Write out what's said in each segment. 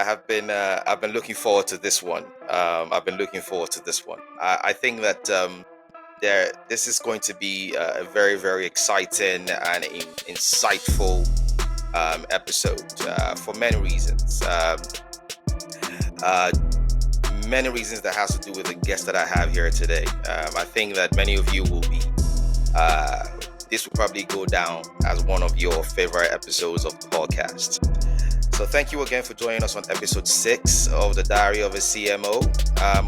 I've been looking forward to this one. I've been looking forward to this one. I think that this is going to be a very, very exciting and insightful episode for many reasons. Uh, Many reasons that has to do with the guest that I have here today. I think that many of you will be. Uh, this will probably go down as one of your favorite episodes of the podcast. So thank you again for joining us on episode 6 of the Diary of a CMO.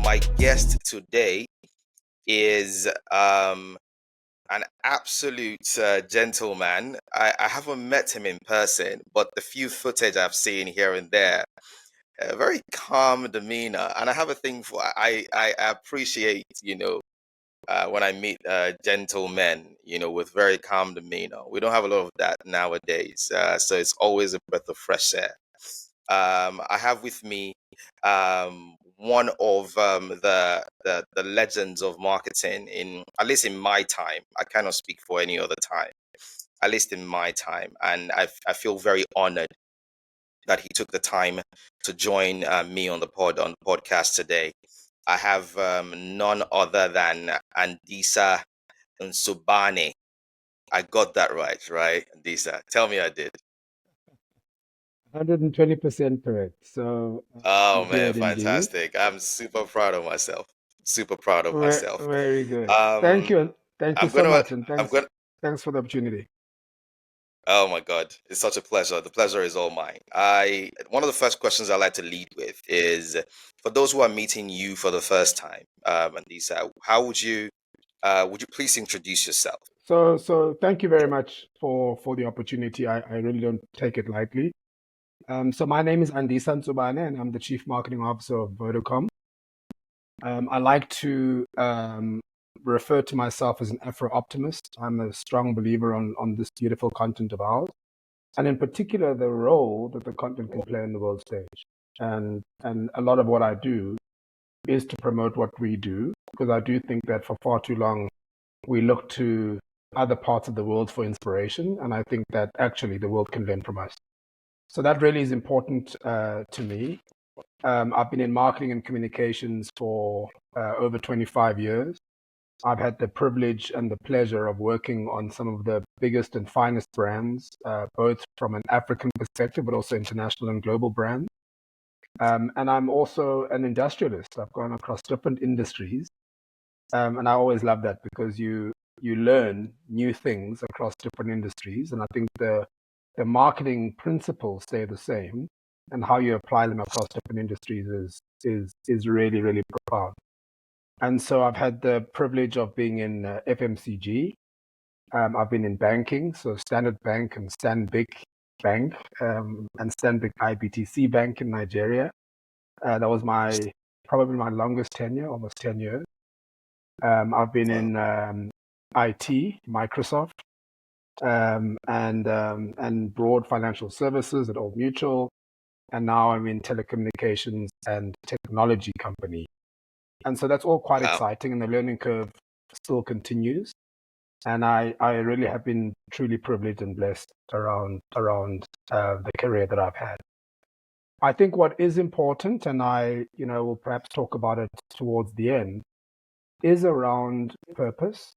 My guest today is an absolute gentleman. I haven't met him in person, but the few footage I've seen here and there, a very calm demeanor. And I have a thing for, I appreciate, when I meet gentlemen, with very calm demeanor. We don't have a lot of that nowadays. So it's always a breath of fresh air. I have with me one of the legends of marketing at least in my time. I cannot speak for any other time, at least in my time, and I feel very honored that he took the time to join me on the podcast today. I have none other than Andisa Ntsubane. I got that right, Andisa? Tell me I did. 120% correct. So Oh you man, did indeed. fantastic. I'm super proud of myself. Super proud of myself. Very good. Thank Um, you. Thank you I'm so gonna, much. And I'm gonna, thanks for the opportunity. oh my God, it's such a pleasure. The pleasure is all mine. One of the first questions I like to lead with is for those who are meeting you for the first time, Andisa, how would you please introduce yourself? So thank you very much for the opportunity. I really don't take it lightly. So my name is Andisa Ntsubane, and I'm the Chief Marketing Officer of Vodacom. I like to refer to myself as an Afro-optimist. I'm a strong believer on this beautiful continent of ours, and in particular, the role that the continent can play on the world stage. And a lot of what I do is to promote what we do, because I do think that for far too long, we look to other parts of the world for inspiration, and I think that actually the world can learn from us. So that really is important to me. I've been in marketing and communications for over 25 years. I've had the privilege and the pleasure of working on some of the biggest and finest brands, both from an African perspective, but also international and global brands. And I'm also an industrialist. I've gone across different industries. And I always love that because you learn new things across different industries. And I think the marketing principles stay the same, and how you apply them across different industries is really, really profound. And so I've had the privilege of being in FMCG. I've been in banking, so Standard Bank and Stanbic Bank, and Stanbic IBTC Bank in Nigeria. That was probably my longest tenure, almost 10 years. I've been in IT, Microsoft, and broad financial services at Old Mutual, and now I'm in telecommunications and technology company. And so that's all quite Wow. exciting, and the learning curve still continues. And I really have been truly privileged and blessed around the career that I've had. I think what is important, and I will perhaps talk about it towards the end, is around purpose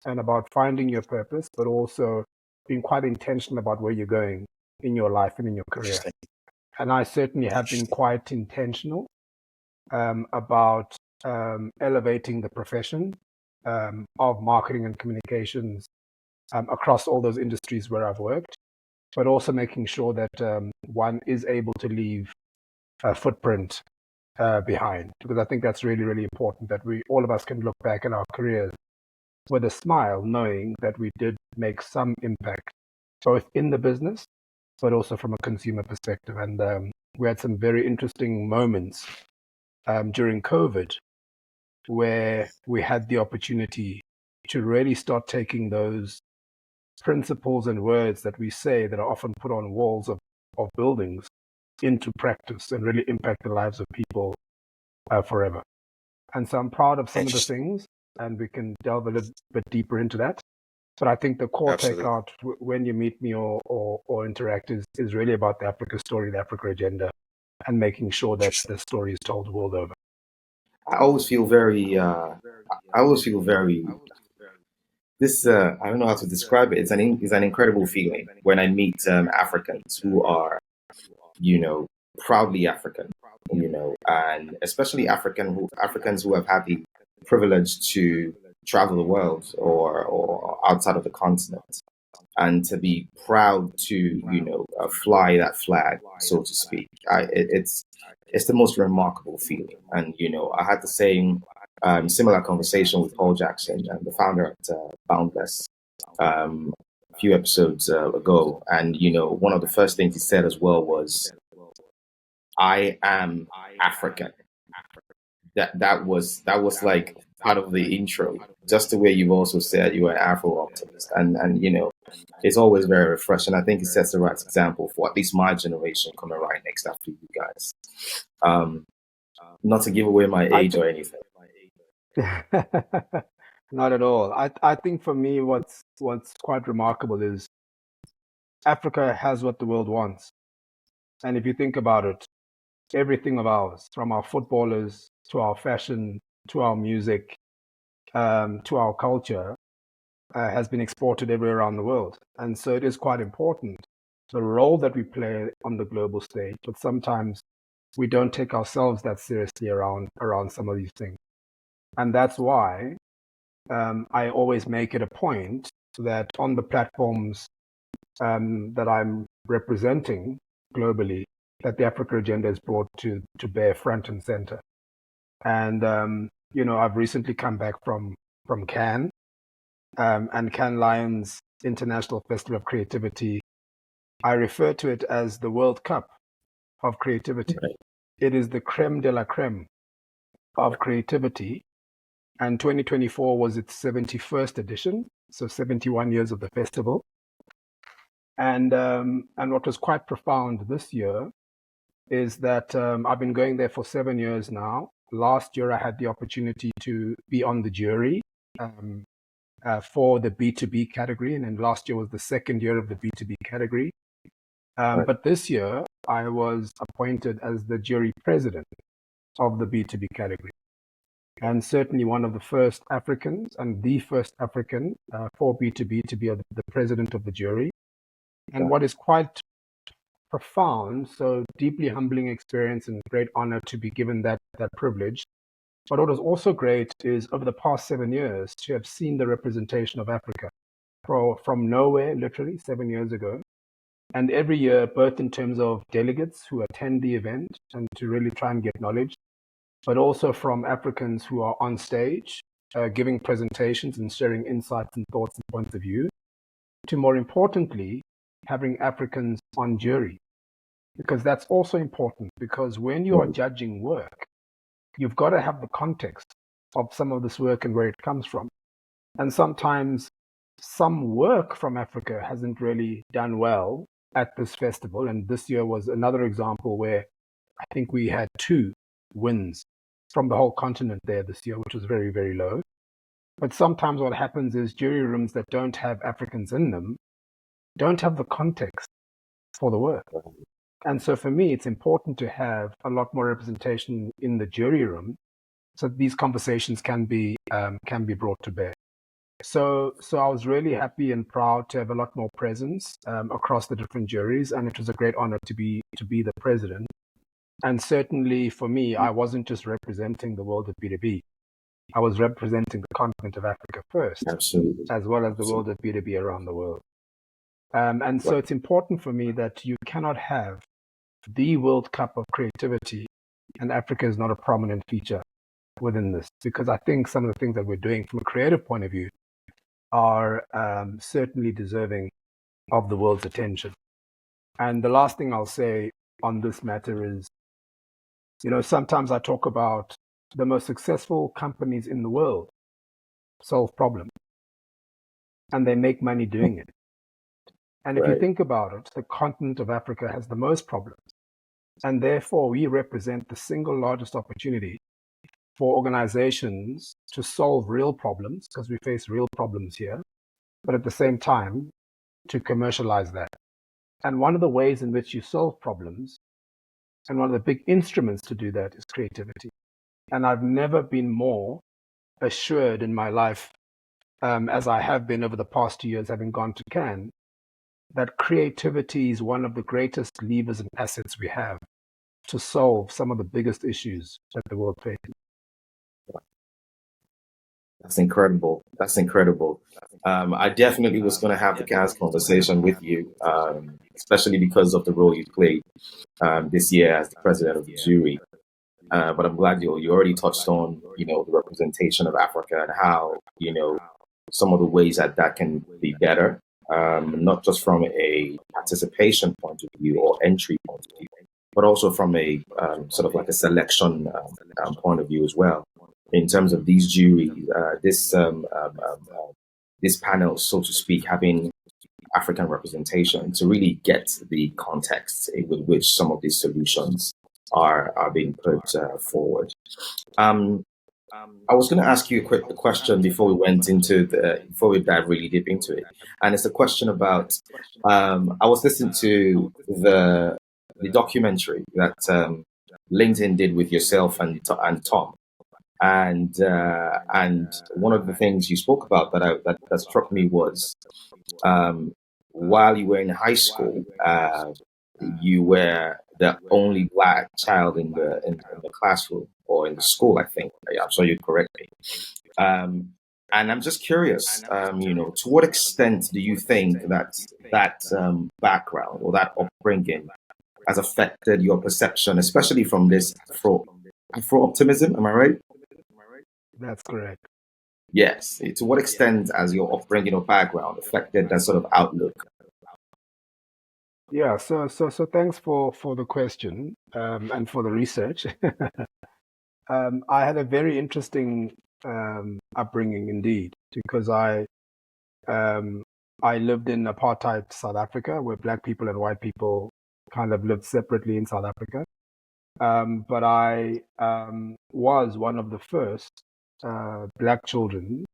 and about finding your purpose, but also being quite intentional about where you're going in your life and in your career. Interesting. And I certainly have been quite intentional about elevating the profession of marketing and communications across all those industries where I've worked, but also making sure that one is able to leave a footprint behind, because I think that's really, really important, that all of us can look back at our careers with a smile, knowing that we did make some impact, both in the business, but also from a consumer perspective. And we had some very interesting moments during COVID, where we had the opportunity to really start taking those principles and words that we say that are often put on walls of buildings into practice and really impact the lives of people forever. And so I'm proud of some of the things, and we can delve a little bit deeper into that. But I think the core takeout when you meet me or interact is really about the Africa story, the Africa agenda, and making sure that the story is told the world over. I always feel very, I always feel very, this, I don't know how to describe it. It's an incredible feeling when I meet Africans who are, you know, proudly African, and especially Africans who have had the privilege to travel the world or outside of the continent, and to be proud to fly that flag, so to speak. It's the most remarkable feeling. And I had the same similar conversation with Paul Jackson, the founder at Boundless, a few episodes ago. And one of the first things he said as well was, "I am African." That was like part of the intro, just the way you've also said you are an Afro-optimist, and it's always very refreshing. I think it sets the right example for at least my generation coming right next after you guys. Not to give away my age or anything. Not at all. I think for me, what's quite remarkable is Africa has what the world wants. And if you think about it, everything of ours, from our footballers to our fashion, to our music, to our culture, has been exported everywhere around the world. And so it is quite important, the role that we play on the global stage. But sometimes we don't take ourselves that seriously around some of these things. And that's why I always make it a point that on the platforms that I'm representing globally, that the Africa agenda is brought to bear front and center. And I've recently come back from Cannes, and Cannes Lions International Festival of Creativity. I refer to it as the World Cup of creativity. Right. It is the creme de la creme of creativity. And 2024 was its 71st edition, so 71 years of the festival. And what was quite profound this year is that I've been going there for 7 years now. Last year, I had the opportunity to be on the jury for the B2B category, and then last year was the second year of the B2B category. Right. But this year, I was appointed as the jury president of the B2B category, and certainly one of the first Africans and the first African for B2B to be the president of the jury. And what is quite profound, so deeply humbling experience and great honor to be given that privilege. But what was also great is over the past 7 years to have seen the representation of Africa from nowhere, literally 7 years ago. And every year, both in terms of delegates who attend the event and to really try and get knowledge, but also from Africans who are on stage, giving presentations and sharing insights and thoughts and points of view, to more importantly, having Africans on jury. Because that's also important, because when you are judging work, you've got to have the context of some of this work and where it comes from. And sometimes some work from Africa hasn't really done well at this festival. And this year was another example where I think we had 2 wins from the whole continent there this year, which was very, very low. But sometimes what happens is jury rooms that don't have Africans in them don't have the context for the work. And so for me, it's important to have a lot more representation in the jury room so that these conversations can be brought to bear. So I was really happy and proud to have a lot more presence across the different juries, and it was a great honor to be the president. And certainly for me, I wasn't just representing the world of B2B. I was representing the continent of Africa first, Absolutely. as well as the world of B2B around the world. And so it's important for me that you cannot have the World Cup of creativity and Africa is not a prominent feature within this, because I think some of the things that we're doing from a creative point of view are certainly deserving of the world's attention. And the last thing I'll say on this matter is, sometimes I talk about the most successful companies in the world solve problems, and they make money doing it. And if you think about it, the continent of Africa has the most problems. And therefore, we represent the single largest opportunity for organizations to solve real problems, because we face real problems here, but at the same time, to commercialize that. And one of the ways in which you solve problems And one of the big instruments to do that is creativity. And I've never been more assured in my life, as I have been over the past 2 years, having gone to Cannes, that creativity is one of the greatest levers and assets we have to solve some of the biggest issues that the world faces. That's incredible. That's incredible. I definitely was going to have the Cannes conversation with you, especially because of the role you played this year as the president of the jury. But I'm glad you already touched on, the representation of Africa and how, some of the ways that can be better, not just from a participation point of view or entry point of view, but also from a sort of like a selection point of view as well. In terms of these juries, this panel, so to speak, having African representation to really get the context with which some of these solutions are being put forward. I was going to ask you a quick question before we dive really deep into it, and it's a question about. I was listening to the documentary that LinkedIn did with yourself and Tom, and one of the things you spoke about that struck me was while you were in high school, you were the only black child in the classroom or in the school. I think I'm sure you'd correct me. And I'm just curious, to what extent do you think that background or that upbringing has affected your perception, especially from this Afro-optimism? Am I right? That's correct. Yes. To what extent has your upbringing or background affected that sort of outlook? Yeah, so thanks for the question and for the research. I had a very interesting upbringing indeed, because I lived in apartheid South Africa, where black people and white people kind of lived separately in South Africa. But I was one of the first black children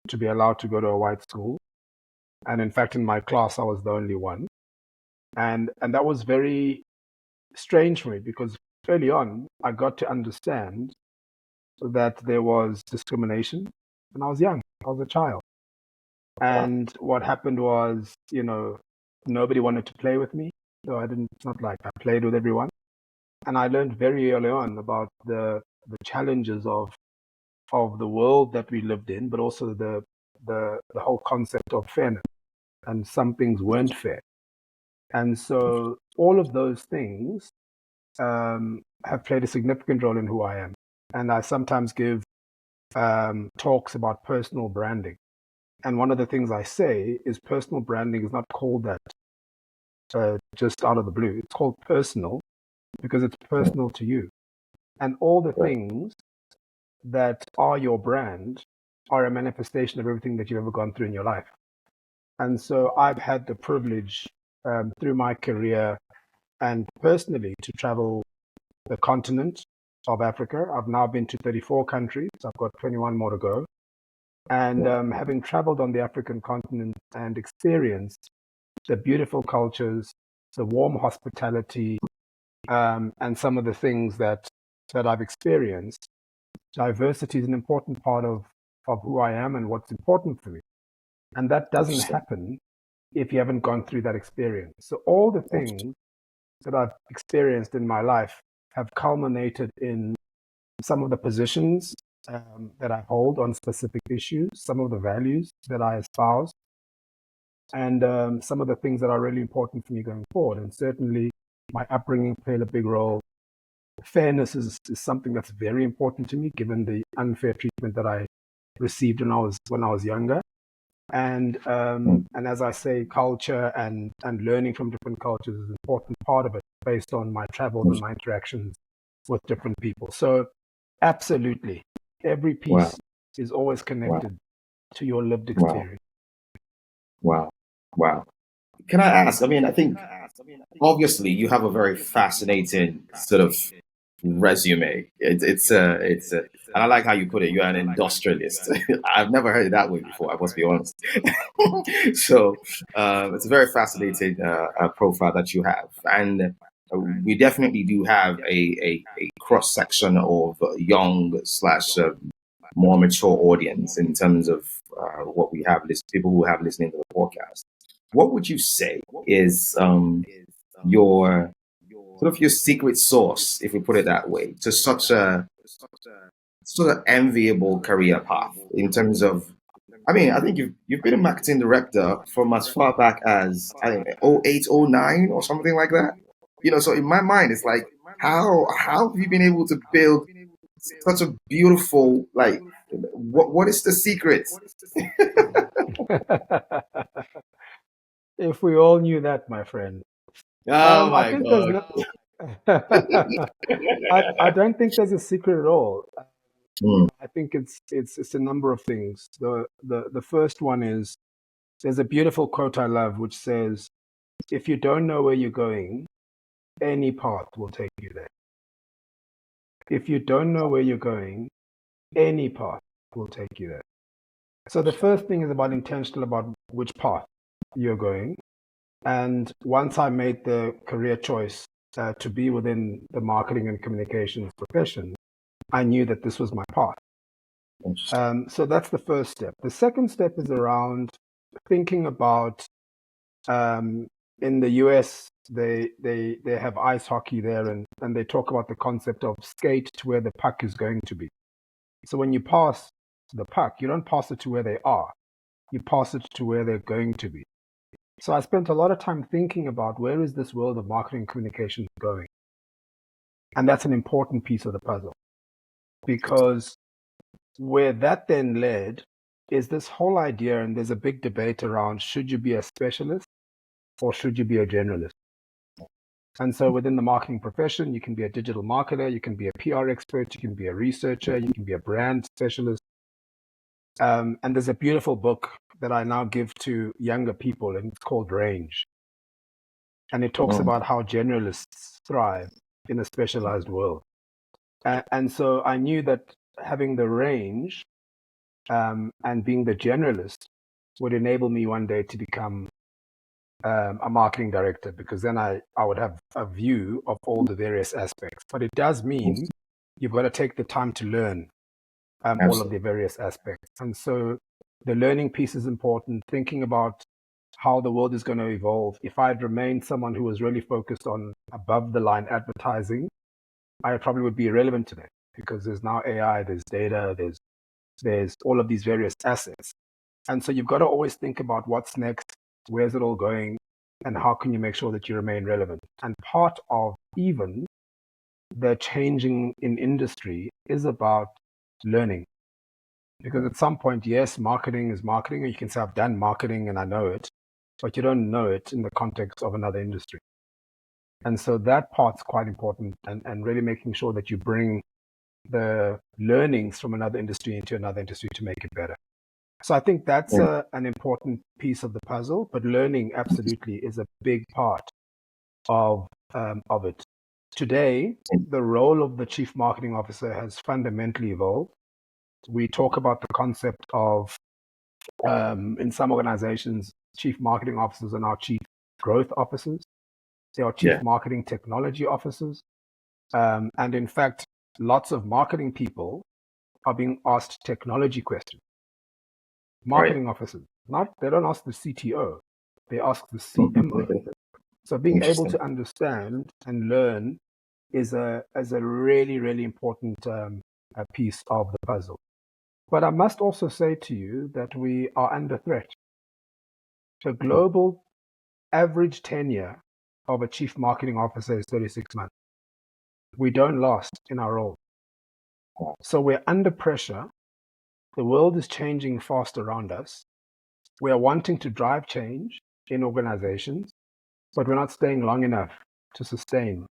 to be allowed to go to a white school, and in fact, in my class, I was the only one. And that was very strange for me, because early on I got to understand that there was discrimination when I was young. I was a child. And what happened was, nobody wanted to play with me. So it's not like I played with everyone. And I learned very early on about the challenges of the world that we lived in, but also the whole concept of fairness. And some things weren't fair. And so all of those things have played a significant role in who I am. And I sometimes give talks about personal branding. And one of the things I say is personal branding is not called that just out of the blue. It's called personal because it's personal to you. And all the things that are your brand are a manifestation of everything that you've ever gone through in your life. And so I've had the privilege through my career and personally to travel the continent of Africa. I've now been to 34 countries. I've got 21 more to go. And having traveled on the African continent and experienced the beautiful cultures, the warm hospitality, and some of the things that I've experienced, diversity is an important part of who I am and what's important for me. And that doesn't happen if you haven't gone through that experience. So all the things that I've experienced in my life have culminated in some of the positions that I hold on specific issues, some of the values that I espouse, and some of the things that are really important for me going forward. And certainly my upbringing played a big role. Fairness is something that's very important to me, given the unfair treatment that I received when I was younger. And as I say, culture and learning from different cultures is an important part of it, based on my travels and my interactions with different people. So absolutely, every piece is always connected to your lived experience. Wow. Can I ask? I mean, I think obviously you have a very fascinating sort of resume. It's and I like how you put it. You're an industrialist. I've never heard it that way before. I must be honest. So it's a very fascinating profile that you have, and we definitely do have a cross section of young slash more mature audience in terms of what we have, people who have listening to the podcast. What would you say is your sort of your secret sauce, if we put it that way, to such a sort of enviable career path in terms of, I mean, I think you've been a marketing director from as far back as I think 08, 09 or something like that. So in my mind, it's like how have you been able to build such a beautiful, like, what is the secret? If we all knew that, my friend. Oh I my think there's God. no. I don't think there's a secret at all. Mm, I think it's a number of things. The first one is there's a beautiful quote I love which says, "If you don't know where you're going, any path will take you there. If you don't know where you're going, any path will take you there." So the first thing is about intentional about which path you're going. And once I made the career choice to be within the marketing and communications profession, I knew that this was my path. interesting. So that's the first step. The second step is around thinking about in the US, they have ice hockey there, and they talk about the concept of skate to where the puck is going to be. So when you pass the puck, you don't pass it to where they are, you pass it to where they're going to be. So I spent a lot of time thinking about where is this world of marketing communications going? And that's an important piece of the puzzle, because where that then led is this whole idea, and there's a big debate around should you be a specialist or should you be a generalist? And so within the marketing profession, you can be a digital marketer, you can be a PR expert, you can be a researcher, you can be a brand specialist. And there's a beautiful book that I now give to younger people, and it's called Range. And it talks Mm, about how generalists thrive in a specialized world. And so I knew that having the range and being the generalist would enable me one day to become a marketing director, because then I would have a view of all the various aspects. But it does mean you've got to take the time to learn all of absolutely. the various aspects. And so the learning piece is important, thinking about how the world is going to evolve. If I had remained someone who was really focused on above the line advertising, I probably would be irrelevant today, because there's now AI, there's data, there's all of these various assets. And so you've got to always think about what's next, where's it all going, and how can you make sure that you remain relevant. And part of even the changing in industry is about learning. Because at some point, yes, marketing is marketing, and you can say, I've done marketing and I know it, but you don't know it in the context of another industry. And so that part's quite important, and really making sure that you bring the learnings from another industry into another industry to make it better. So I think that's Mm, an important piece of the puzzle, but learning absolutely is a big part of it. Today, mm, the role of the chief marketing officer has fundamentally evolved. We talk about the concept of, in some organizations, chief marketing officers are now chief growth officers. They are chief yeah, marketing technology officers. And in fact, lots of marketing people are being asked technology questions. right. Marketing officers, not they don't ask the CTO, they ask the CMO. Mm, So being able interesting. to understand and learn is a really, really important a piece of the puzzle. But I must also say to you that we are under threat. The global average tenure of a chief marketing officer is 36 months. We don't last in our role. So we're under pressure. The world is changing fast around us. We are wanting to drive change in organizations, but we're not staying long enough to sustain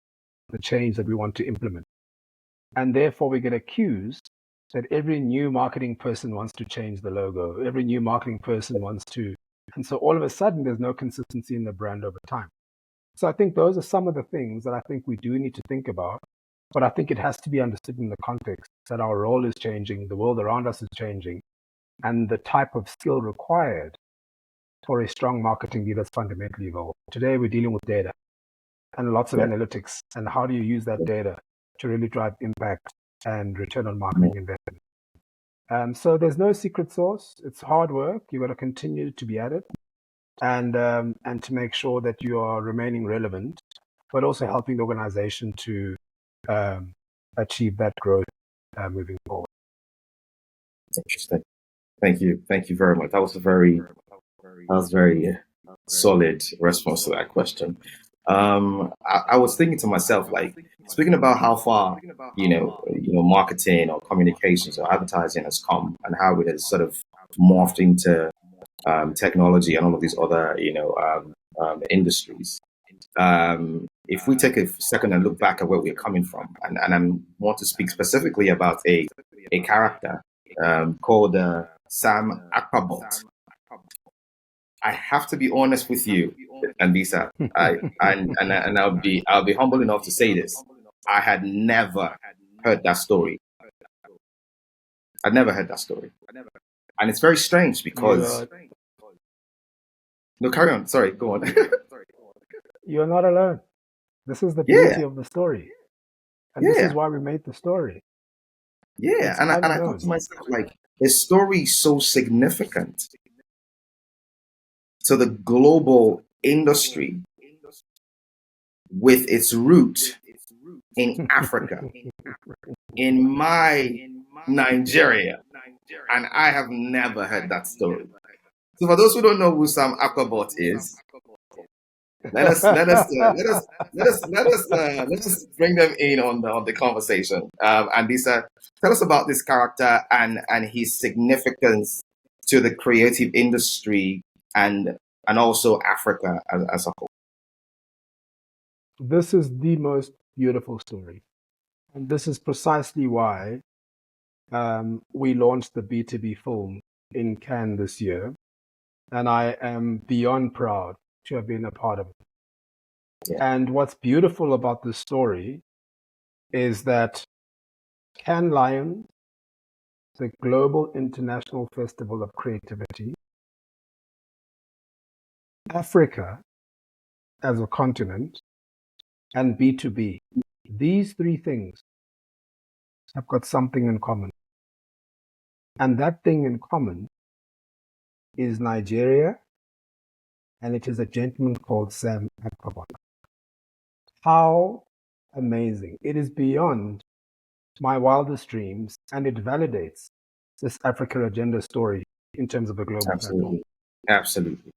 the change that we want to implement. And therefore, we get accused that every new marketing person wants to change the logo, every new marketing person wants to. And so all of a sudden, there's no consistency in the brand over time. So I think those are some of the things that I think we do need to think about. But I think it has to be understood in the context that our role is changing, the world around us is changing, and the type of skill required for a strong marketing leader is fundamentally evolved. Today, we're dealing with data. and lots of Yeah. analytics. And how do you use that data to really drive impact and return on Yeah. marketing investment? So there's no secret sauce. It's hard work. You've got to continue to be at it, and to make sure that you are remaining relevant, but also helping the organization to achieve that growth moving forward. Interesting. Thank you. Thank you very much. That was a very solid response to that question. I was thinking to myself, like, speaking about how far, marketing or communications or advertising has come and how it has sort of morphed into technology and all of these other, industries. If we take a second and look back at where we're coming from, and I want to speak specifically about a character called Sam Akpabot. I have to be honest with you, Andisa. And I'll be humble enough to say this. I had never heard that story. I'd never heard that story, and it's very strange because. No, carry on. Sorry, go on. You're not alone. This is the beauty of the story, and this Yeah. is why we made the story. Yeah, It's and I unknown. thought to myself, like, a story so significant to the global industry with its root in Africa, in my Nigeria, and I have never heard that story. So for those who don't know who Sam Akpabot is, let us bring them in on the conversation. Andisa, tell us about this character and his significance to the creative industry and also Africa as a whole. This is the most beautiful story, and this is precisely why we launched the B2B film in Cannes this year, and I am beyond proud to have been a part of it. Yeah. And what's beautiful about this story is that Cannes Lions, the Global International Festival of Creativity, Africa as a continent, and B2B, these three things have got something in common. And that thing in common is Nigeria, and it is a gentleman called Sam Akpabot. How amazing. It is beyond my wildest dreams, and it validates this Africa Agenda story in terms of a global platform. Absolutely.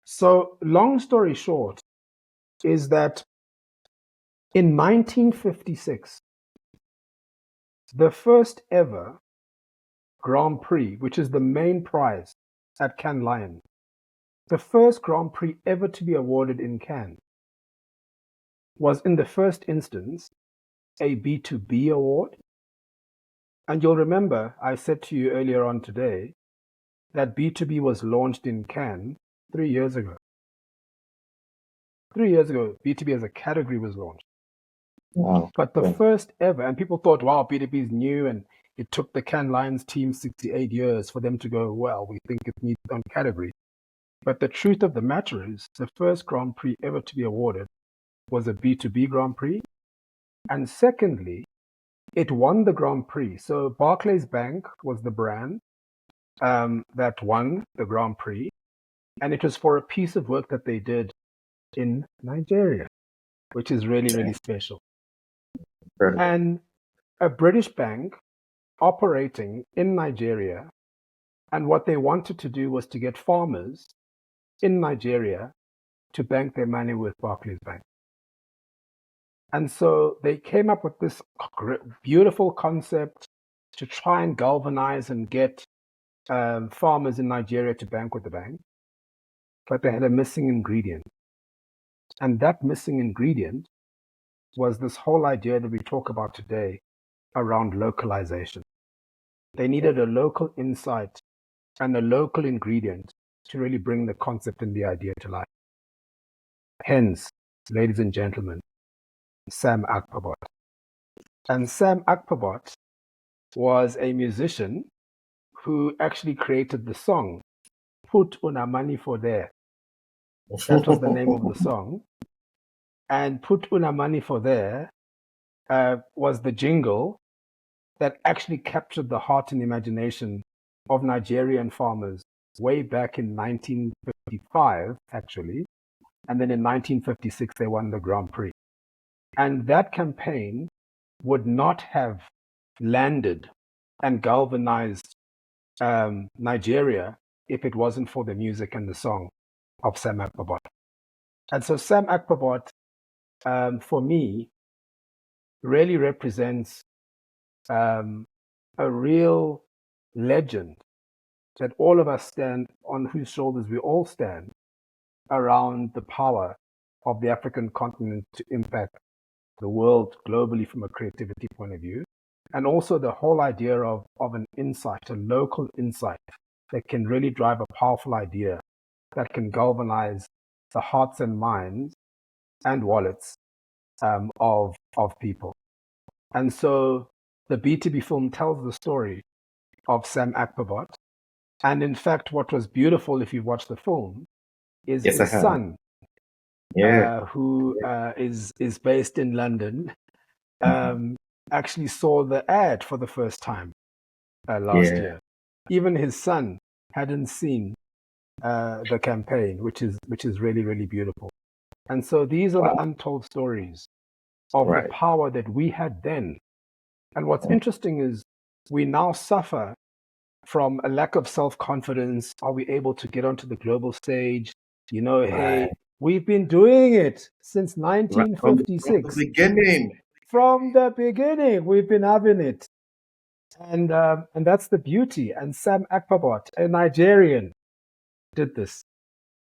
So, long story short, is that in 1956, the first ever Grand Prix, which is the main prize at Cannes Lions, the first Grand Prix ever to be awarded in Cannes, was in the first instance a B2B award. And you'll remember I said to you earlier on today that B2B was launched in Cannes 3 years ago. 3 years ago, B2B as a category was launched. Wow. But the first ever, and people thought, wow, B2B is new, and it took the Cannes Lions team 68 years for them to go, well, we think it needs its own category. But the truth of the matter is, the first Grand Prix ever to be awarded was a B2B Grand Prix. And secondly, it won the Grand Prix. So Barclays Bank was the brand that won the Grand Prix. And it was for a piece of work that they did in Nigeria, which is really, really special. And a British bank operating in Nigeria, and what they wanted to do was to get farmers in Nigeria to bank their money with Barclays Bank. And so they came up with this beautiful concept to try and galvanize and get farmers in Nigeria to bank with the bank. But they had a missing ingredient. And that missing ingredient was this whole idea that we talk about today around localization. They needed a local insight and a local ingredient to really bring the concept and the idea to life. Hence, ladies and gentlemen, Sam Akpabot. And Sam Akpabot was a musician who actually created the song, Put Una Money for There. That was the name of the song. And Put Una Money for There was the jingle that actually captured the heart and imagination of Nigerian farmers way back in 1955, actually. And then in 1956, they won the Grand Prix. And that campaign would not have landed and galvanized Nigeria if it wasn't for the music and the song of Sam Akpabot. And so Sam Akpabot, for me, really represents a real legend that all of us stand on, whose shoulders we all stand, around the power of the African continent to impact the world globally from a creativity point of view. And also the whole idea of an insight, a local insight that can really drive a powerful idea that can galvanize the hearts and minds and wallets of people. And so the B2B film tells the story of Sam Akpabot. And in fact, what was beautiful, if you watch the film, is Yes, I his have. son, Yeah. who is based in London, actually saw the ad for the first time last Yeah. year. Even his son hadn't seen the campaign, which is really, really beautiful. And so these are the Wow. untold stories of the Right. power that we had then. And what's interesting is we now suffer from a lack of self-confidence. Are we able to get onto the global stage? You know, hey, Right. we've been doing it since Right. From the 1956. beginning. From the beginning, we've been having it. And that's the beauty. And Sam Akpabot, a Nigerian, did this.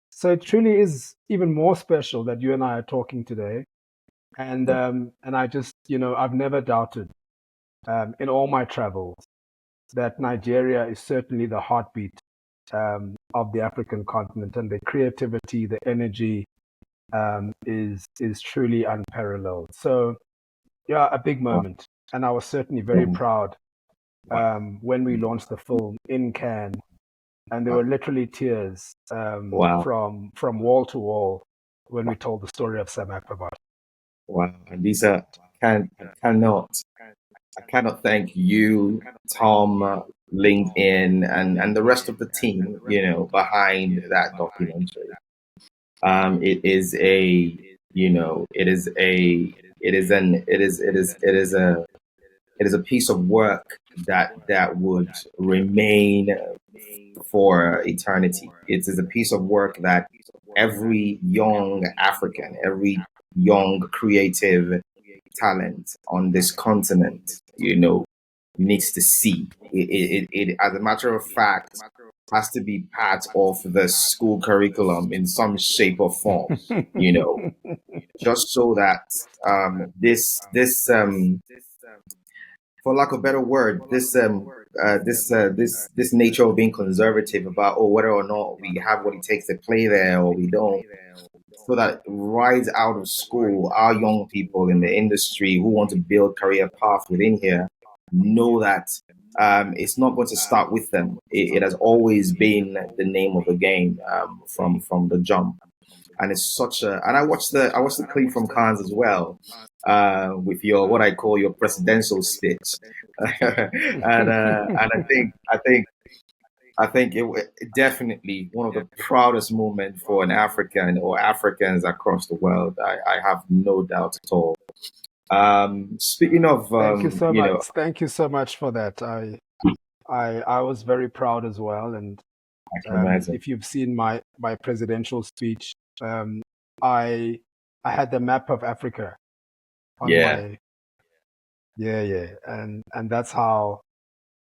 So it truly is even more special that you and I are talking today. And I just, I've never doubted in all my travels that Nigeria is certainly the heartbeat of the African continent, and the creativity, the energy is truly unparalleled. So yeah, a big moment, and I was certainly very proud when we launched the film in Cannes, and there were literally tears Wow. from wall to wall when we told the story of Sam Akpabot. Wow. And Lisa, I cannot thank you, Tom, LinkedIn, and the rest of the team, behind that documentary. It is a, it is a, it is an, it is a piece of work that would remain for eternity. It is a piece of work that every young African, every young creative talent on this continent, needs to see. As a matter of fact, has to be part of the school curriculum in some shape or form, just so that this for lack of a better word, this nature of being conservative about whether or not we have what it takes to play there or we don't, so that right out of school, our young people in the industry who want to build career path within here know that it's not going to start with them. It has always been the name of the game from the jump. And it's such a, and I watched the clip from Cannes as well, with your, what I call your presidential speech. And I think definitely one of the proudest moments for an African or Africans across the world. I have no doubt at all. Speaking of, Thank you so much. Thank you so much for that. I was very proud as well. And I can imagine. if you've seen my presidential speech, I had the map of Africa on Yeah. my and that's how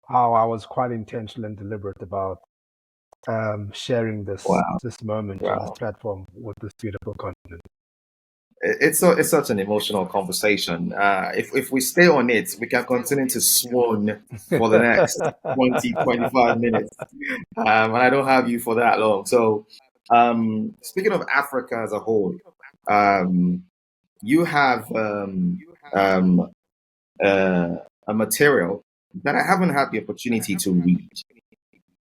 I was quite intentional and deliberate about sharing Wow. this moment and this Wow. platform with this beautiful continent. It's such an emotional conversation. If we stay on it, we can continue to swoon for the next 20-25 minutes. And I don't have you for that long. So, speaking of Africa as a whole, you have a material that I haven't had the opportunity to read,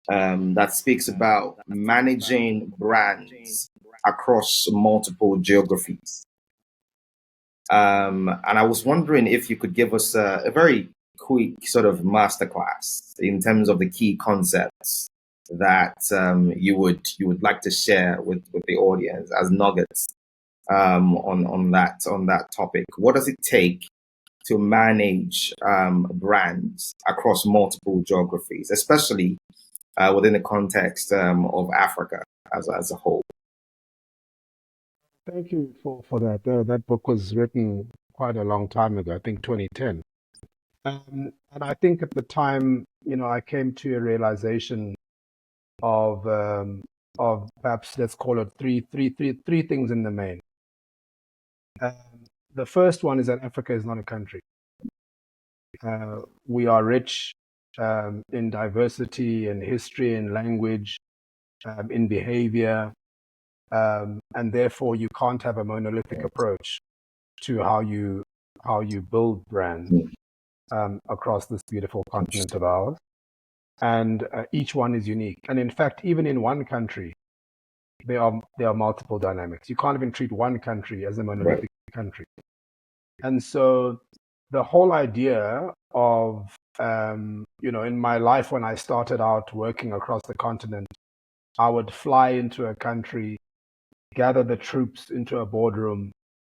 that speaks about managing brands across multiple geographies. And I was wondering if you could give us a very quick sort of masterclass in terms of the key concepts that you would like to share with the audience as nuggets on that topic. What does it take to manage brands across multiple geographies, especially within the context of Africa as a whole? Thank you for that. That book was written quite a long time ago, I think 2010. And I think at the time, I came to a realization of perhaps let's call it three things in the main. The first one is that Africa is not a country. We are rich in diversity, in history, in language, in behavior, and therefore you can't have a monolithic approach to how you build brands across this beautiful continent of ours. And each one is unique. And in fact, even in one country, there are multiple dynamics. You can't even treat one country as a monolithic country. And so the whole idea of, in my life when I started out working across the continent, I would fly into a country, gather the troops into a boardroom,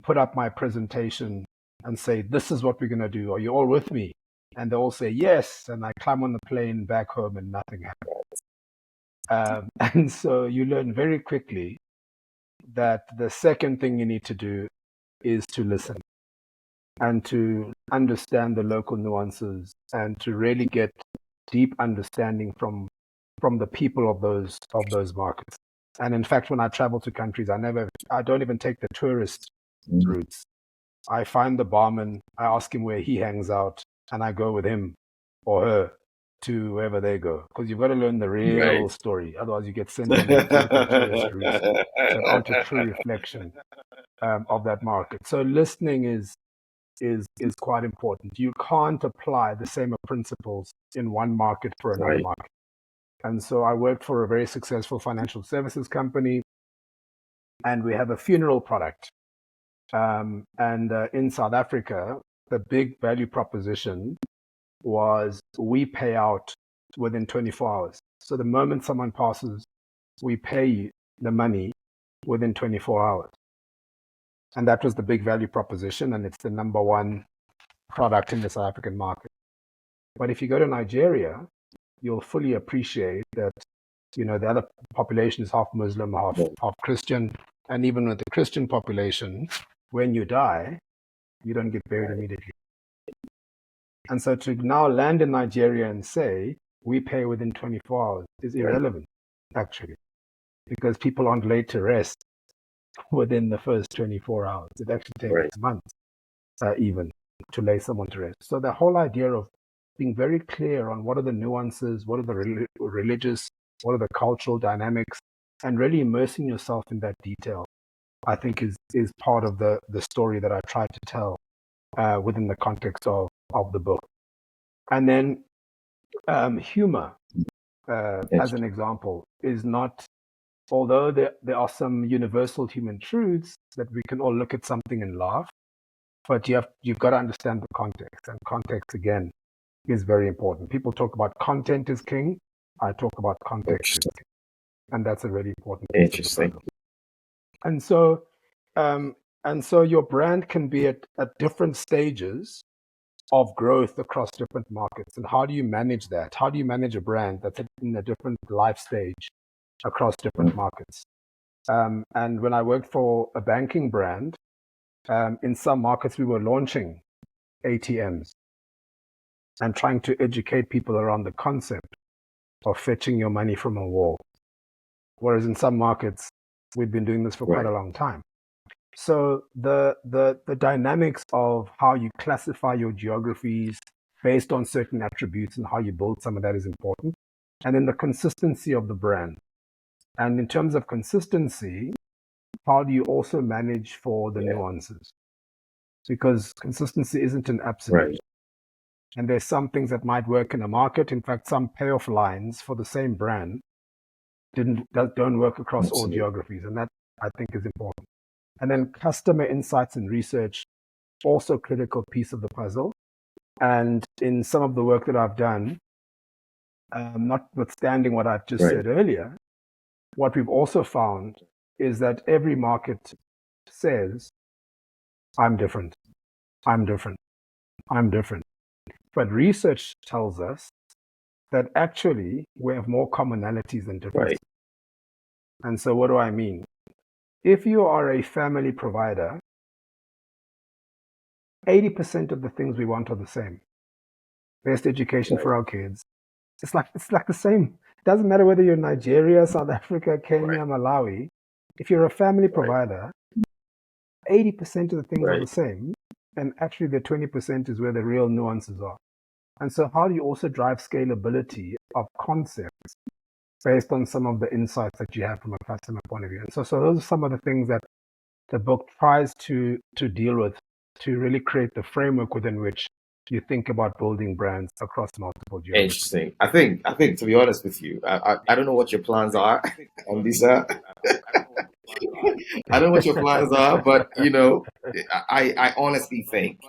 put up my presentation and say, this is what we're going to do. Are you all with me? And they all say, yes. And I climb on the plane back home and nothing happens. And so you learn very quickly that the second thing you need to do is to listen and to understand the local nuances and to really get deep understanding from the people of those markets. And in fact, when I travel to countries, I don't even take the tourist routes. I find the barman, I ask him where he hangs out, and I go with him or her to wherever they go. Because you've got to learn the real story. Otherwise, you get sent on these typical tourist routes that aren't a true reflection of that market. So listening is quite important. You can't apply the same principles in one market for another market. And so I worked for a very successful financial services company, and we have a funeral product. And in South Africa, the big value proposition was we pay out within 24 hours. So the moment someone passes, we pay the money within 24 hours. And that was the big value proposition, and it's the number one product in the South African market. But if you go to Nigeria, you'll fully appreciate that, the other population is half Muslim, half Christian. And even with the Christian population, when you die, you don't get buried immediately. And so to now land in Nigeria and say, we pay within 24 hours is irrelevant, actually, because people aren't laid to rest within the first 24 hours. It actually takes months even to lay someone to rest. So the whole idea of being very clear on what are the nuances, what are the religious, what are the cultural dynamics, and really immersing yourself in that detail, I think is part of the story that I try to tell within the context of the book. And then humor, as an example, is not, although there are some universal human truths that we can all look at something and laugh, but you've got to understand the context, and context again is very important. People talk about content is king. I talk about context is king, and that's a really important piece. Interesting. And so your brand can be at different stages of growth across different markets. And how do you manage that? How do you manage a brand that's in a different life stage across different markets? And when I worked for a banking brand, in some markets we were launching ATMs and trying to educate people around the concept of fetching your money from a wall. Whereas in some markets, we've been doing this for quite a long time. So the dynamics of how you classify your geographies based on certain attributes and how you build some of that is important. And then the consistency of the brand. And in terms of consistency, how do you also manage for the nuances? Because consistency isn't an absolute. And there's some things that might work in a market. In fact, some payoff lines for the same brand don't work across all geographies. And that, I think, is important. And then customer insights and research also a critical piece of the puzzle. And in some of the work that I've done, notwithstanding what I've just Right. said earlier, what we've also found is that every market says, I'm different, I'm different, I'm different. But research tells us that actually we have more commonalities than differences. Right. And so what do I mean? If you are a family provider, 80% of the things we want are the same. Best education for our kids. It's like the same. It doesn't matter whether you're Nigeria, South Africa, Kenya, Malawi. If you're a family provider, 80% of the things are the same. And actually the 20% is where the real nuances are. And so how do you also drive scalability of concepts based on some of the insights that you have from a customer point of view? And so those are some of the things that the book tries to deal with, to really create the framework within which you think about building brands across multiple geographies. Interesting. I think to be honest with you, I don't know what your plans are, Andisa. I don't know what your plans are, but I honestly think,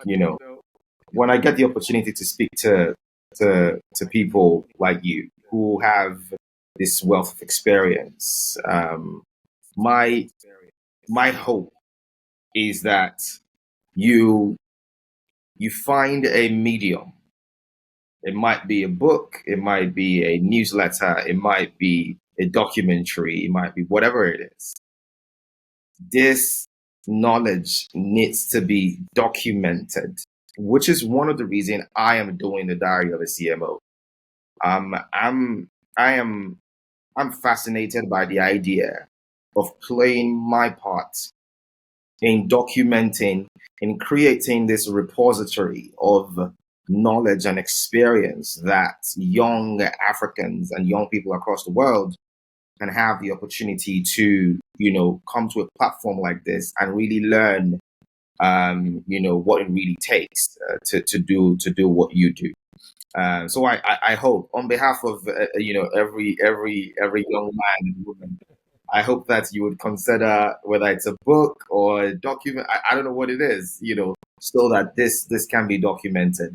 when I get the opportunity to speak to people like you who have this wealth of experience, my my hope is that you find a medium. It might be a book, it might be a newsletter, it might be a documentary, it might be whatever it is. This knowledge needs to be documented, which is one of the reasons I am doing the Diary of a CMO. I'm fascinated by the idea of playing my part in documenting, in creating this repository of knowledge and experience that young Africans and young people across the world can have the opportunity to, come to a platform like this and really learn, what it really takes to do what you do. So I hope, on behalf of every young man and woman, I hope that you would consider whether it's a book or a document. I don't know what it is, so that this can be documented.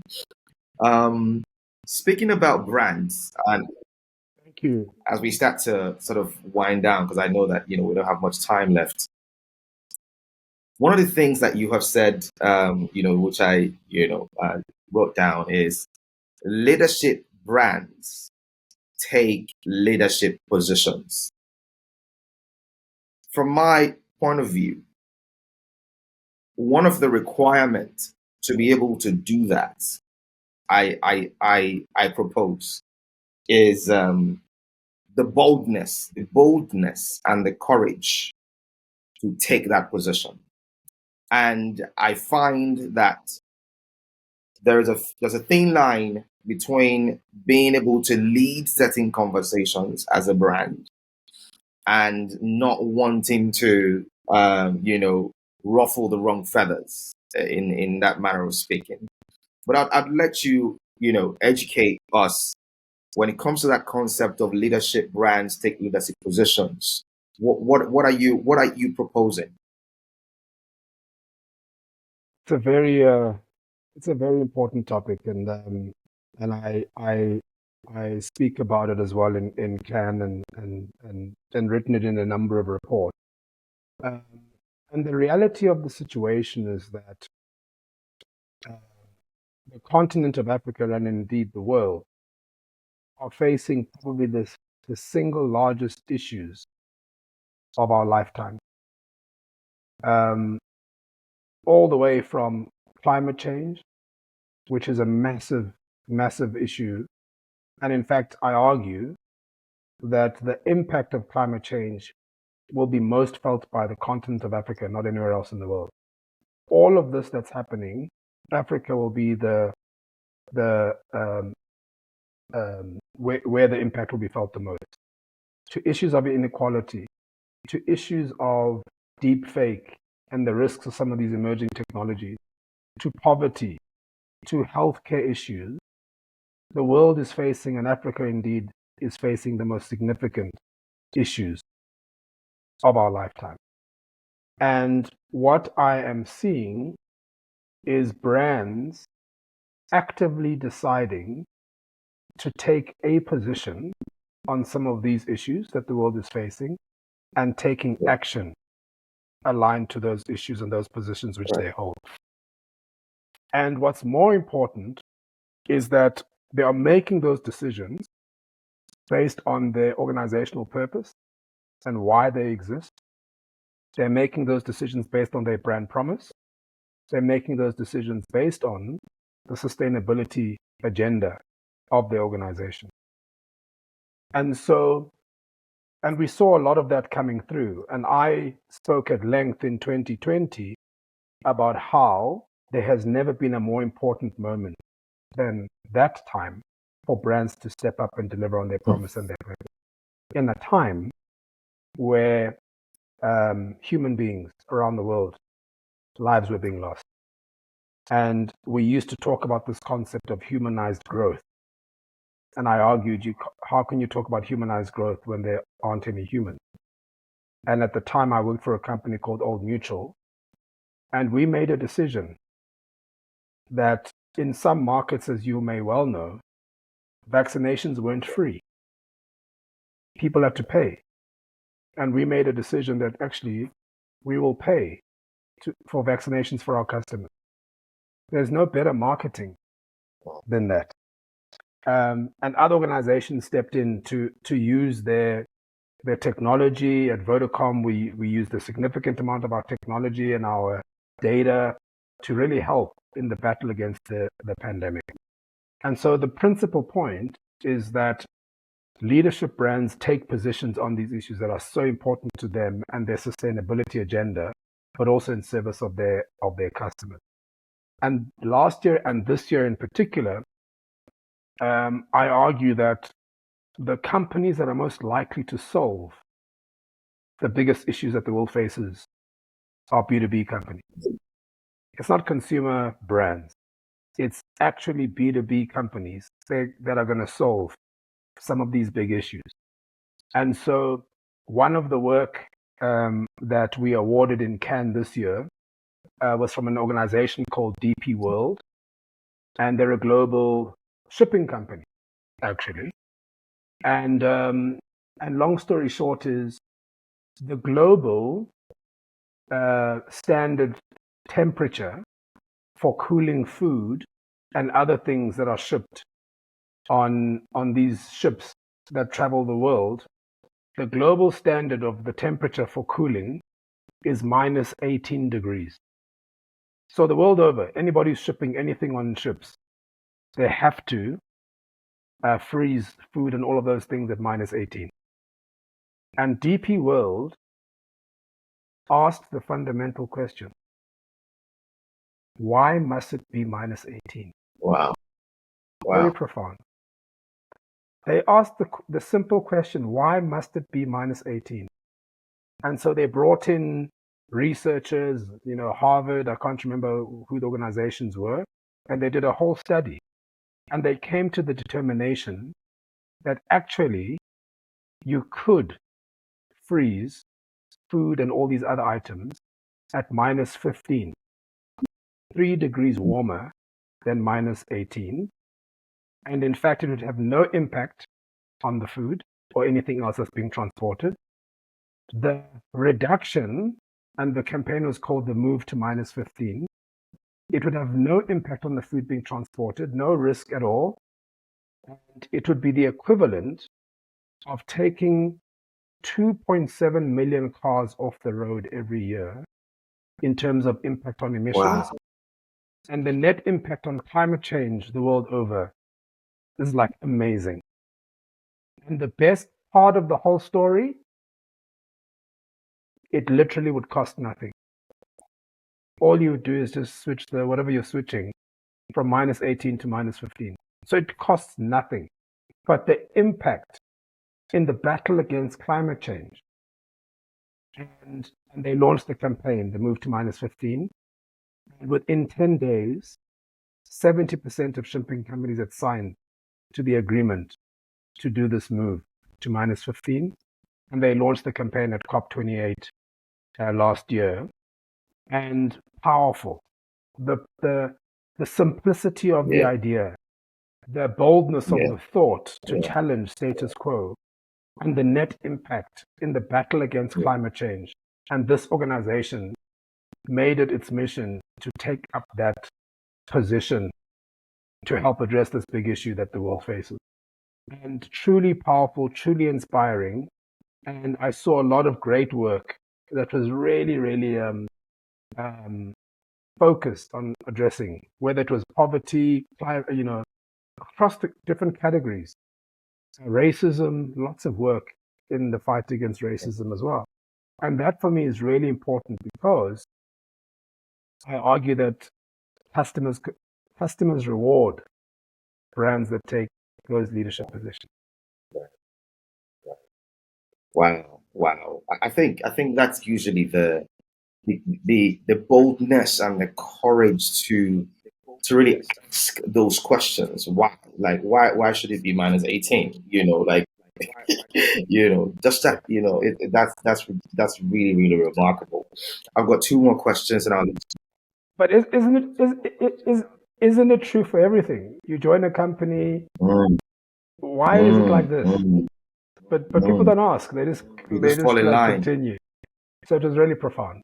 Speaking about brands, and Thank you. as we start to sort of wind down, because I know that we don't have much time left. One of the things that you have said, which I wrote down, is leadership brands take leadership positions. From my point of view, one of the requirements to be able to do that, I propose, is the boldness and the courage to take that position. And I find that there's a thin line between being able to lead certain conversations as a brand and not wanting to, ruffle the wrong feathers in that manner of speaking. But I'd let you, educate us when it comes to that concept of leadership brands take leadership positions. What are you proposing? It's a very important topic, and I speak about it as well in CAN and written it in a number of reports. And the reality of the situation is that the continent of Africa and indeed the world are facing probably the single largest issues of our lifetime. All the way from climate change, which is a massive, massive issue. And in fact, I argue that the impact of climate change will be most felt by the continent of Africa, not anywhere else in the world. All of this that's happening, Africa will be where the impact will be felt the most. To issues of inequality, to issues of deep fake and the risks of some of these emerging technologies, to poverty, to healthcare issues, the world is facing, and Africa indeed is facing, the most significant issues of our lifetime. And what I am seeing is brands actively deciding to take a position on some of these issues that the world is facing and taking action aligned to those issues and those positions which they hold. And what's more important is that they are making those decisions based on their organizational purpose and why they exist. They're making those decisions based on their brand promise. They're making those decisions based on the sustainability agenda of the organization. And we saw a lot of that coming through. And I spoke at length in 2020 about how there has never been a more important moment than that time for brands to step up and deliver on their promise and their purpose. In a time where human beings around the world, lives were being lost. And we used to talk about this concept of humanized growth. And I argued, how can you talk about humanized growth when there aren't any humans? And at the time, I worked for a company called Old Mutual. And we made a decision that in some markets, as you may well know, vaccinations weren't free. People had to pay. And we made a decision that actually we will pay for vaccinations for our customers. There's no better marketing than that. And other organizations stepped in to use their technology. At Vodacom, we used a significant amount of our technology and our data to really help in the battle against the pandemic. And so the principal point is that leadership brands take positions on these issues that are so important to them and their sustainability agenda, but also in service of their customers. And last year and this year in particular, I argue that the companies that are most likely to solve the biggest issues that the world faces are B2B companies. It's not consumer brands. It's actually B2B companies that are going to solve some of these big issues. And so one of the work that we awarded in Cannes this year was from an organization called DP World. And they're a global shipping company, actually. And long story short is the global standard temperature for cooling food and other things that are shipped on these ships that travel the world, the global standard of the temperature for cooling is minus 18 degrees. So the world over, anybody who's shipping anything on ships, they have to freeze food and all of those things at minus 18. And DP World asked the fundamental question, why must it be minus 18? Wow. Very profound. They asked the simple question, why must it be minus 18? And so they brought in researchers, Harvard, I can't remember who the organizations were, and they did a whole study. And they came to the determination that actually you could freeze food and all these other items at minus 15, 3 degrees warmer than minus 18. And in fact, it would have no impact on the food or anything else that's being transported. The reduction, and the campaign was called the Move to Minus 15, it would have no impact on the food being transported, no risk at all. And it would be the equivalent of taking 2.7 million cars off the road every year in terms of impact on emissions. Wow. And the net impact on climate change the world over is like amazing. And the best part of the whole story, it literally would cost nothing. All you would do is just switch whatever you're switching from minus 18 to minus 15. So it costs nothing. But the impact in the battle against climate change, and they launched the campaign, the Move to Minus 15, and within 10 days, 70% of shipping companies had signed to the agreement to do this move to minus 15. And they launched the campaign at COP28 last year. And powerful, the simplicity of the Yeah. idea, the boldness of Yeah. the thought to Yeah. challenge status quo, and the net impact in the battle against Yeah. climate change. And this organization made it its mission to take up that position to help address this big issue that the world faces. And truly powerful, truly inspiring. And I saw a lot of great work that was really, really um, focused on addressing, whether it was poverty, across the different categories, racism, lots of work in the fight against racism as well. And that for me is really important because I argue that customers customers reward brands that take those leadership positions. Wow. Wow. I think that's usually the boldness and the courage to really ask those questions. Why? Like why should it be minus 18? Like just that, that's really, really remarkable. I've got two more questions and I'll But isn't it true for everything? You join a company, mm, why is it mm, like this? mm, But people mm. don't ask. They just You they just fall just in like line. continue. So it was really profound.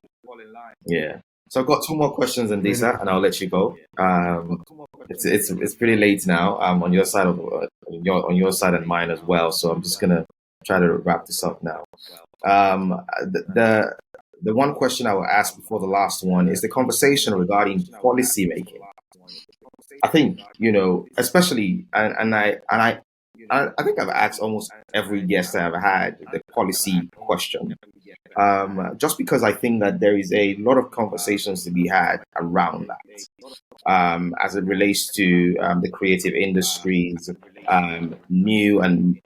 Yeah. So I've got two more questions, Really Andisa, and I'll profound. let you go. It's pretty late now. On your side of on your side and mine as well. So I'm just gonna try to wrap this up now. The one question I will ask before the last one is the conversation regarding policy making. I think especially, and I think I've asked almost every guest I've had the policy question, just because I think that there is a lot of conversations to be had around that, as it relates to the creative industries, new and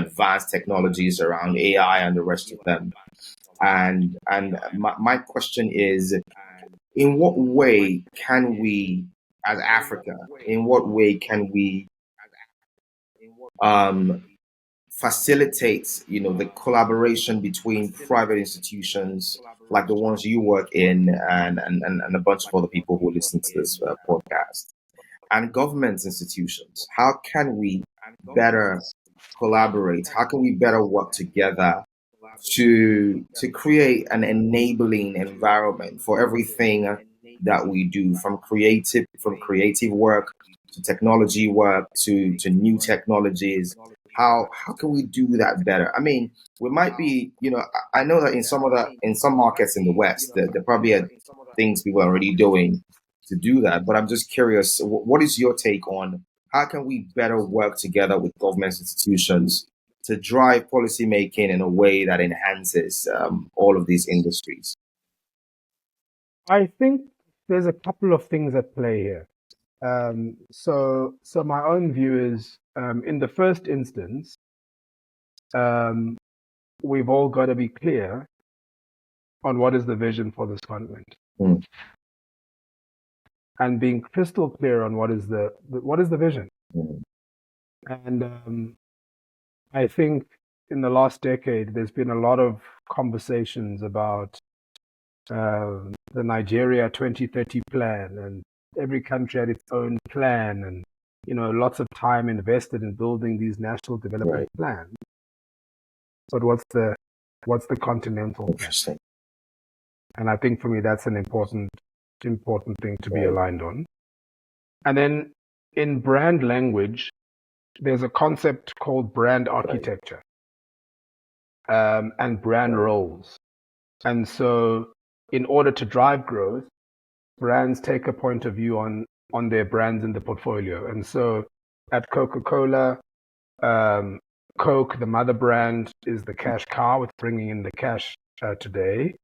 advanced technologies around AI and the rest of them. And my question is, in what way can we, as Africa, in what way can we um, facilitate, the collaboration between private institutions like the ones you work in, and a bunch of other people who listen to this podcast, and government institutions? How can we better collaborate? How can we better work together to create an enabling environment for everything that we do, from creative work to technology work to new technologies? How can we do that better? I mean, we might be, I know that in some markets in the West, there probably are things people are already doing to do that. But I'm just curious, what is your take on how can we better work together with government institutions to drive policy making in a way that enhances all of these industries? I think there's a couple of things at play here. So my own view is, in the first instance, um, we've all got to be clear on what is the vision for this continent, Mm, and being crystal clear on what is the vision. mm, And I think in the last decade, there's been a lot of conversations about the Nigeria 2030 plan, and every country had its own plan, and lots of time invested in building these national development right. plans. But what's the continental plan? Interesting. And I think for me that's an important thing to be Right. aligned on. And then in brand language, there's a concept called brand Right. architecture, and brand Right. roles. And so in order to drive growth, brands take a point of view on their brands in the portfolio. And so at Coca-Cola, Coke, the mother brand, is the cash cow. It's bringing in the cash today.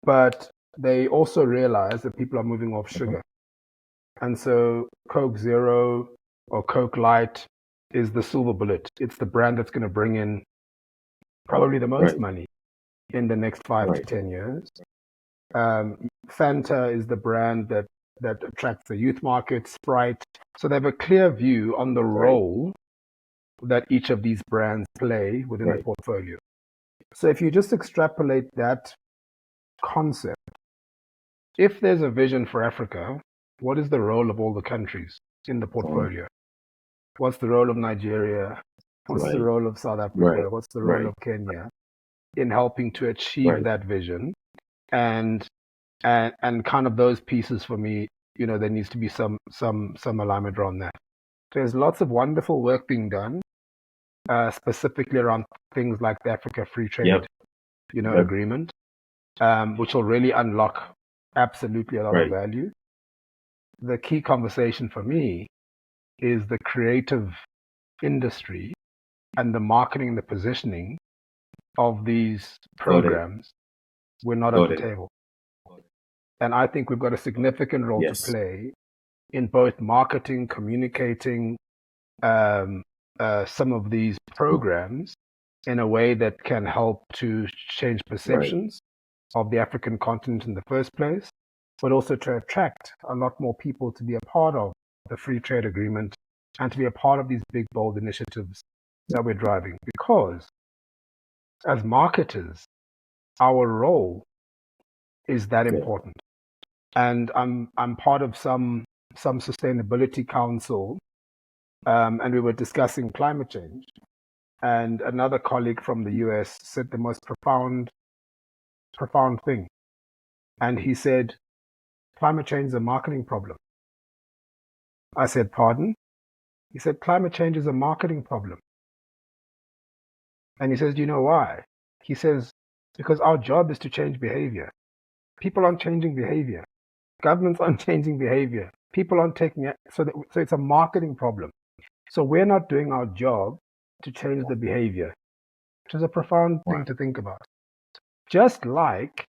But they also realize that people are moving off sugar. And so Coke Zero or Coke Light is the silver bullet. It's the brand that's going to bring in probably the most Right. money in the next 5 to Right. 10 years. Fanta is the brand that attracts the youth market, Sprite. So they have a clear view on the Right. role that each of these brands play within the Right. portfolio. So if you just extrapolate that concept if there's a vision for Africa, what is the role of all the countries in the Mm. portfolio? What's the role of Nigeria? What's the Right. role of South Right. Africa? What's the role Right. of Kenya in helping to achieve Right. that vision? And kind of those pieces for me, there needs to be some alignment around that. There's lots of wonderful work being done, specifically around things like the Africa Free Trade, Yep. Yep. agreement, which will really unlock absolutely a lot of Right. value. The key conversation for me is the creative industry and the marketing and the positioning of these Got it. programs. We're not at Got the it. table. And I think we've got a significant role to Yes. play in both marketing, communicating some of these programs in a way that can help to change Right. perceptions of the African continent in the first place, but also to attract a lot more people to be a part of the free trade agreement and to be a part of these big, bold initiatives that we're driving. Because as marketers, our role is that Yeah. important. And I'm part of some sustainability council, and we were discussing climate change. And another colleague from the US said the most profound thing. And he said, climate change is a marketing problem. I said, pardon? He said, climate change is a marketing problem. And he says, do you know why? He says, because our job is to change behavior. People aren't changing behavior. Governments aren't changing behavior. People aren't taking it. So it's a marketing problem. So we're not doing our job to change the behavior, which is a profound thing Right. to think about. Just like,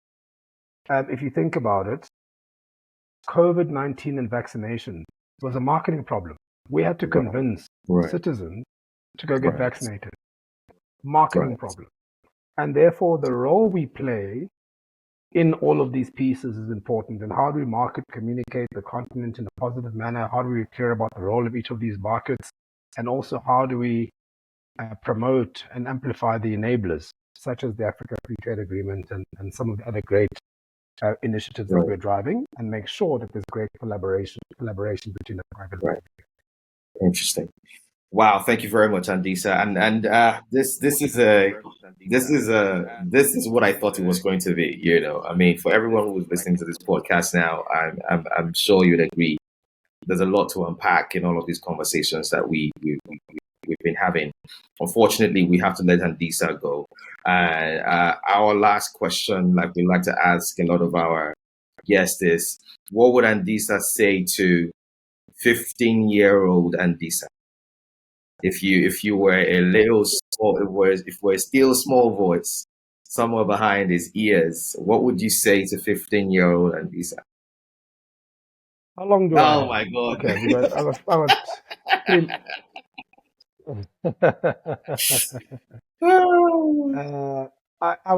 if you think about it, COVID-19 and vaccination was a marketing problem. We had to Right. convince Right. citizens to go get Right. vaccinated. Marketing Right. problem. And therefore, the role we play in all of these pieces is important. And how do we market, communicate the continent in a positive manner? How do we be clear about the role of each of these markets? And also, how do we promote and amplify the enablers, such as the Africa Free Trade Agreement and some of the other great initiatives that Right. we're driving, and make sure that there's great collaboration between the private and Right. Interesting. Wow. Thank you very much, Andisa. And this is what I thought it was going to be. I mean, for everyone who's listening to this podcast now, I'm sure you'd agree. There's a lot to unpack in all of these conversations that we've been having. Unfortunately, we have to let Andisa go. Our last question, like we like to ask a lot of our guests, is what would Andisa say to 15-year-old Andisa? If you were a little small, if we're still small voice somewhere behind his ears, what would you say to 15-year-old Andisa? How long do I Oh have? my God. Okay, I got 3. uh, I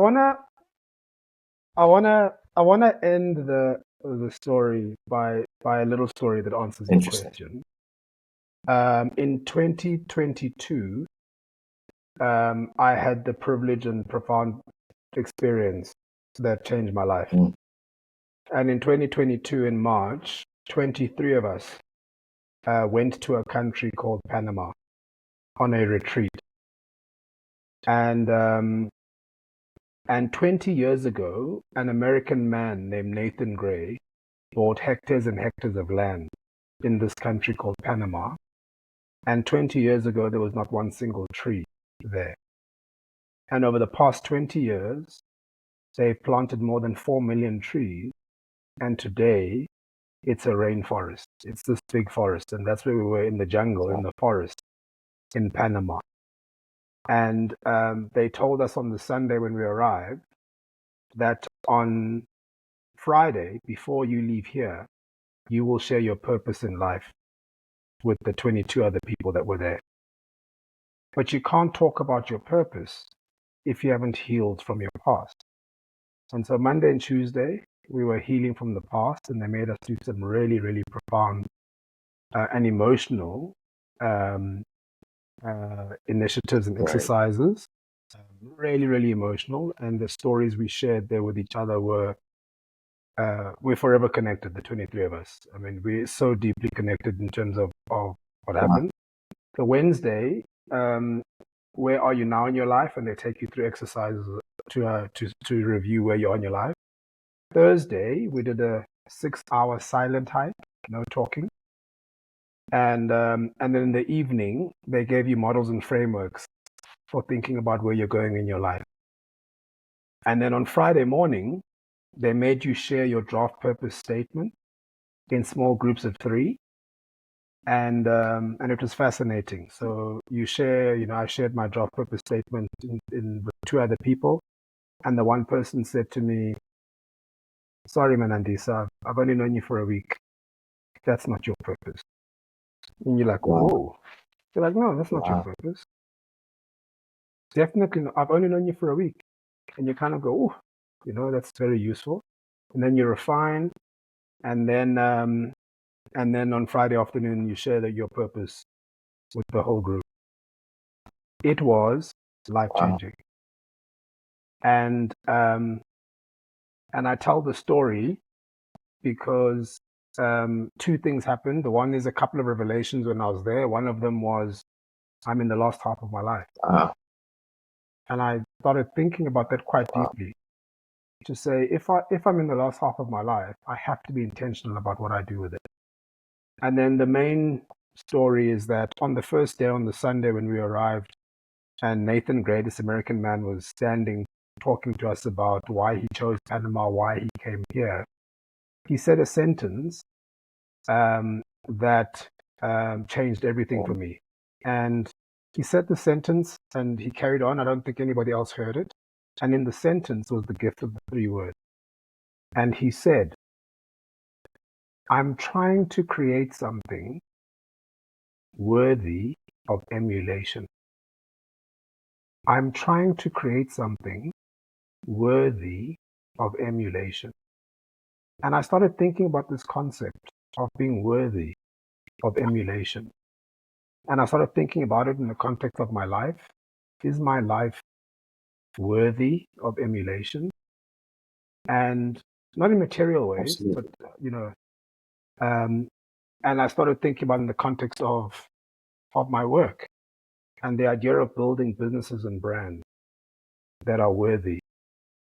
wanna end the story by a little story that answers your Interesting. question. In 2022, I had the privilege and profound experience that changed my life. Mm. And in 2022, in March, 23 of us went to a country called Panama on a retreat. And 20 years ago, an American man named Nathan Gray bought hectares and hectares of land in this country called Panama. And 20 years ago, there was not one single tree there. And over the past 20 years, they've planted more than 4 million trees. And today, it's a rainforest. It's this big forest. And that's where we were, in the jungle, in the forest in Panama. And they told us on the Sunday when we arrived that on Friday, before you leave here, you will share your purpose in life with the 22 other people that were there. But you can't talk about your purpose if you haven't healed from your past. And so Monday and Tuesday, we were healing from the past, and they made us do some really, really profound and emotional initiatives and Right. exercises. Really, really emotional. And the stories we shared there with each other were we're forever connected, the 23 of us. I mean, we're so deeply connected in terms of what Wow. happened. The Wednesday, where are you now in your life? And they take you through exercises to review where you are in your life. Thursday, we did a 6-hour silent hike, no talking. And then in the evening, they gave you models and frameworks for thinking about where you're going in your life. And then on Friday morning, they made you share your draft purpose statement in small groups of 3. And it was fascinating. So you share, I shared my draft purpose statement with 2 other people. And the one person said to me, "Sorry, man, Andisa, I've only known you for a week. That's not your purpose." And you're like, Wow. whoa. You're like, no, that's not your Wow. purpose. Definitely not. I've only known you for a week. And you kind of go, oh, that's very useful. And then you refine. And then on Friday afternoon, you share your purpose with the whole group. It was life-changing. And I tell the story because 2 things happened. The one is a couple of revelations when I was there. One of them was I'm in the last half of my life. Wow. And I started thinking about that quite deeply. To say, if I'm in the last half of my life, I have to be intentional about what I do with it. And then the main story is that on the first day, on the Sunday when we arrived, and Nathan Gray, this American man, was standing talking to us about why he chose Panama, why he came here. He said a sentence that changed everything for me. And he said the sentence and he carried on. I don't think anybody else heard it. And in the sentence was the gift of the 3 words. And he said, "I'm trying to create something worthy of emulation. I'm trying to create something worthy of emulation." And I started thinking about this concept of being worthy of emulation. And I started thinking about it in the context of my life. Is my life worthy of emulation? And not in material ways, Absolutely. but, and I started thinking about it in the context of my work and the idea of building businesses and brands that are worthy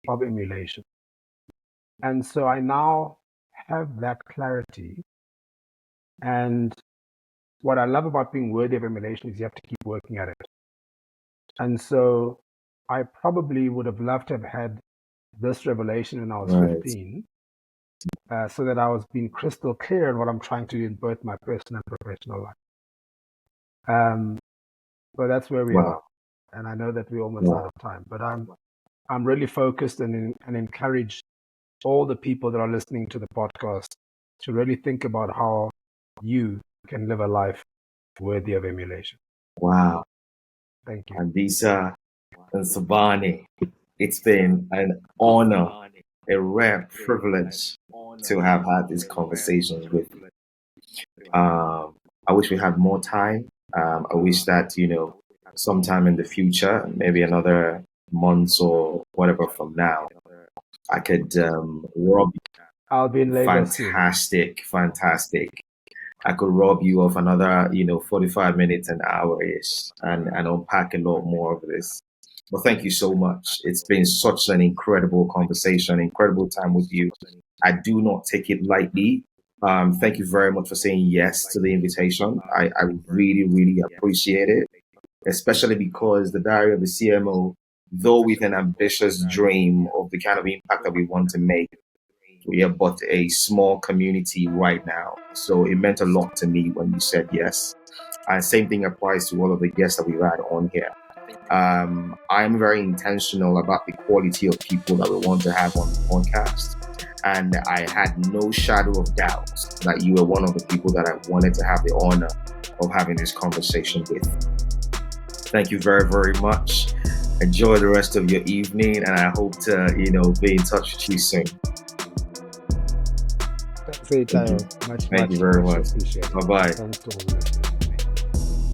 of emulation. And so I now have that clarity. And what I love about being worthy of emulation is you have to keep working at it. And so I probably would have loved to have had this revelation when I was Right. 15, so that I was being crystal clear on what I'm trying to do in both my personal and professional life. But that's where we Wow. are. And I know that we're almost out of time, but I'm really focused and encourage all the people that are listening to the podcast to really think about how you can live a life worthy of emulation. Wow. Thank you. Andisa Ntsubane, it's been an honor, a rare privilege to have had these conversations with you. I wish we had more time. I wish that, sometime in the future, maybe another month or whatever from now, I could rob I'll be in Lagos soon. fantastic. I could rob you of another, 45 minutes, an hour-ish, and unpack a lot more of this. But thank you so much. It's been such an incredible conversation, incredible time with you. I do not take it lightly. Thank you very much for saying yes to the invitation. I really, really appreciate it, especially because the Diary of a CMO, though with an ambitious dream of the kind of impact that we want to make, we are but a small community right now. So it meant a lot to me when you said yes. And same thing applies to all of the guests that we've had on here. I'm very intentional about the quality of people that we want to have on the podcast. And I had no shadow of doubt that you were one of the people that I wanted to have the honor of having this conversation with. Thank you very, very much. Enjoy the rest of your evening, and I hope to, be in touch with you soon. Thanks for your time. Thank you very much. Appreciate it. Bye-bye. Thanks to all of you.